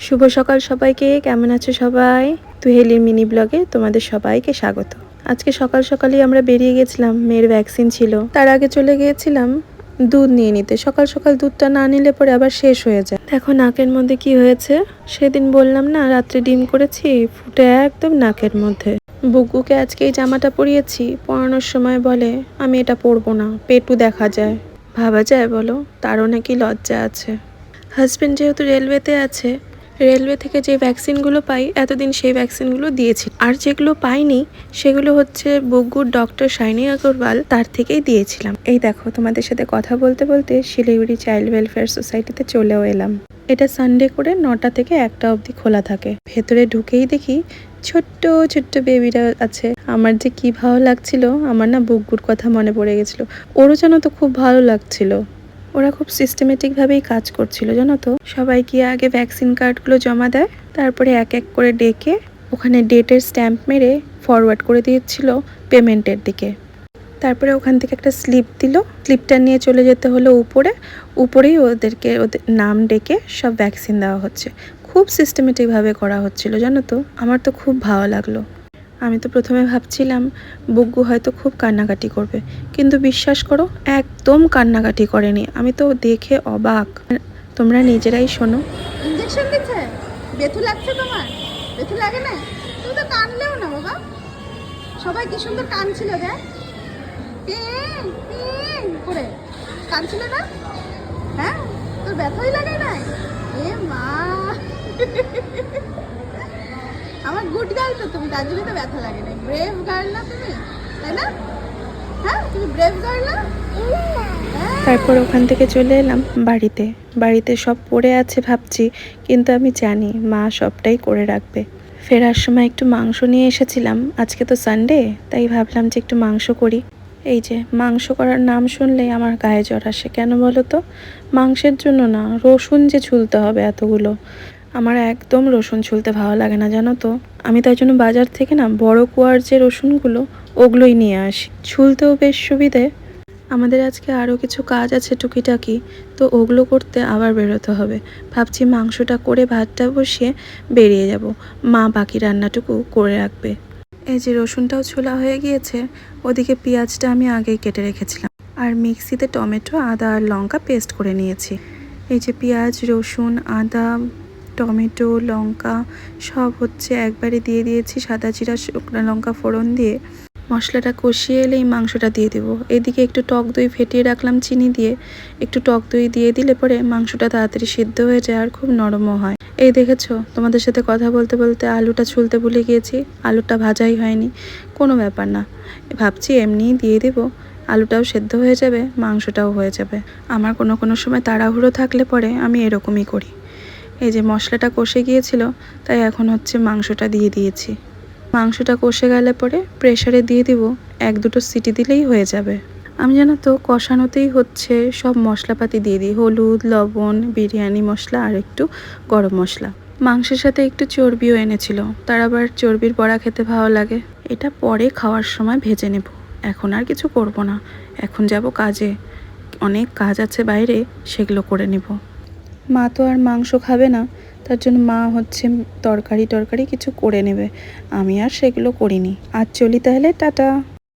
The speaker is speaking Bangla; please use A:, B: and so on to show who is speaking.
A: শুভ সকাল সবাইকে। কেমন আছো সবাই? তুহেলির মিনি ব্লগে তোমাদের সবাইকে স্বাগত। আজকে সকাল সকালই আমরা বেরিয়ে গেছিলাম, মেয়ের ভ্যাকসিন ছিল। তার আগে চলে গিয়েছিলাম দুধ নিয়ে নিতে। সকাল সকাল দুধটা না নিলে পরে আবার শেষ হয়ে যায়। দেখো নাকের মধ্যে কি হয়েছে। সেদিন বললাম না রাত্রে ডিম করেছি, ফুটে একদম নাকের মধ্যে। বুগুকে আজকে এই জামাটা পরিয়েছি, পরানোর সময় বলে আমি এটা পরবো না, পেটু দেখা যায়। ভাবা যায় বলো, তারও নাকি লজ্জা আছে। হাজব্যান্ড যেহেতু রেলওয়েতে আছে, রেলওয়ে থেকে যে ভ্যাকসিনগুলো পাই এতদিন সেই ভ্যাকসিনগুলো দিয়েছি। আর যেগুলো পাইনি সেগুলো হচ্ছে বুগুর ডক্টর শাইনি আগরওয়াল, তার থেকেই দিয়েছিলাম। এই দেখো তোমাদের সাথে কথা বলতে বলতে শিলিগুড়ি চাইল্ড ওয়েলফেয়ার সোসাইটিতে চলেও এলাম। এটা সানডে করে 9টা থেকে 1টা অবধি খোলা থাকে। ভেতরে ঢুকেই দেখি ছোট্ট ছোট্ট বেবিরা আছে। আমার যে কি ভালো লাগছিল, আমার না বুগুর কথা মনে পড়ে গেছিল। ওরও যেন তো খুব ভালো লাগছিল। ওরা খুব সিস্টেমেটিকভাবেই কাজ করছিল জানো তো। সবাই গিয়ে আগে ভ্যাকসিন কার্ডগুলো জমা দেয়, তারপরে এক এক করে ডেকে ওখানে ডেটের স্ট্যাম্প মেরে ফরওয়ার্ড করে দিচ্ছিল পেমেন্টের দিকে। তারপরে ওখান থেকে একটা স্লিপ দিল, স্লিপটা নিয়ে চলে যেতে হলো উপরেই ওদের নাম ডেকে সব ভ্যাকসিন দেওয়া হচ্ছে। খুব সিস্টেমেটিকভাবে করা হচ্ছিল জানো তো। আমার তো খুব ভালো লাগলো। আমি তো প্রথমে ভাবছিলাম বুগ্গু হয়তো খুব কান্নাকাটি করবে, কিন্তু বিশ্বাস করো একদম কান্নাকাটি করেনি। আমি তো দেখে অবাক। তোমরা নিজেরাই শোনো।
B: ইনজেকশন দিচ্ছে? ব্যথা লাগছে তোমার? ব্যথা লাগে না? তুমি তো কানলেও না বাবা। সবাই কি সুন্দর কানছিল রে, করে কানছিল না? হ্যাঁ, তোর ব্যথাই লাগে নাই? এ মা, আমার গুড গার্ল তো তুমি, তার জন্য তো ব্যথা লাগে না। ব্রেভ গার্ল না তুমি, তাই না? হ্যাঁ, তুমি ব্রেভ গার্ল না?
A: তারপর ওখান থেকে চলে এলাম বাড়িতে সব পড়ে আছে ভাবছি, কিন্তু আমি জানি মা সবটাই করে রাখবে। ফেরার সময় একটু মাংস নিয়ে এসেছিলাম। আজকে তো সানডে, তাই ভাবলাম যে একটু মাংস করি। এই যে মাংস করার নাম শুনলেই আমার গায়ে জ্বর আসে। কেন বলো তো? মাংসের জন্য না, রসুন যে ছুলতে হবে এতগুলো। আমার একদম রসুন ছুলতে ভালো লাগে না জানো তো। আমি তাই জন্য বাজার থেকে না বড় কুয়ার যে রসুনগুলো ওগুলোই নিয়ে আসি, ছুলতেও বেশ সুবিধে। আমাদের আজকে আরও কিছু কাজ আছে টুকিটাকি, তো ওগুলো করতে আবার বেরোতে হবে। ভাবছি মাংসটা করে ভাতটা বসিয়ে বেরিয়ে যাব, মা বাকি রান্নাটুকু করে রাখবে। এই যে রসুনটাও ছোলা হয়ে গিয়েছে, ওদিকে পেঁয়াজটা আমি আগেই কেটে রেখেছিলাম, আর মিক্সিতে টমেটো আদা আর লঙ্কা পেস্ট করে নিয়েছি। এই যে পেঁয়াজ রসুন আদা টমেটো লঙ্কা সব হচ্ছে একবারে দিয়ে দিয়েছি, সাদা জিরা শুকনো লঙ্কা ফোড়ন দিয়ে মশলাটা কষিয়ে এলেই মাংসটা দিয়ে দেবো। এদিকে একটু টক দই ফেটিয়ে রাখলাম চিনি দিয়ে। একটু টক দই দিয়ে দিলে পরে মাংসটা তাড়াতাড়ি সিদ্ধ হয়ে যায় আর খুব নরমও হয়। এই দেখেছো, তোমাদের সাথে কথা বলতে বলতে আলুটা ছুলতে ভুলে গিয়েছি। আলুটা ভাজাই হয়নি, কোনো ব্যাপার না, ভাবছি এমনিই দিয়ে দেবো। আলুটাও সেদ্ধ হয়ে যাবে, মাংসটাও হয়ে যাবে। আমার কোনো সময় তাড়াহুড়ো থাকলে পরে আমি এরকমই করি। এই যে মশলাটা কষে গিয়েছিল, তাই এখন হচ্ছে মাংসটা দিয়ে দিয়েছি। মাংসটা কষে গেলে পরে প্রেসারে দিয়ে দিব, 1-2 সিটি দিলেই হয়ে যাবে। আমি জানো তো কষানোতেই হচ্ছে সব মশলাপাতি দিয়ে দিই, হলুদ লবণ বিরিয়ানি মশলা আর একটু গরম মশলা। মাংসের সাথে একটু চর্বিও এনেছিল, তার আবার চর্বির বড়া খেতে ভালো লাগে। এটা পরে খাওয়ার সময় ভেজে নেব, এখন আর কিছু করব না। এখন যাব কাজে, অনেক কাজ আছে বাইরে, সেগুলো করে নেব। মা তো আর মাংস খাবে না, তার জন্য মা হচ্ছে তরকারি কিছু করে নেবে। আমি আর সেগুলো করিনি। আজ চলি তাহলে, টাটা।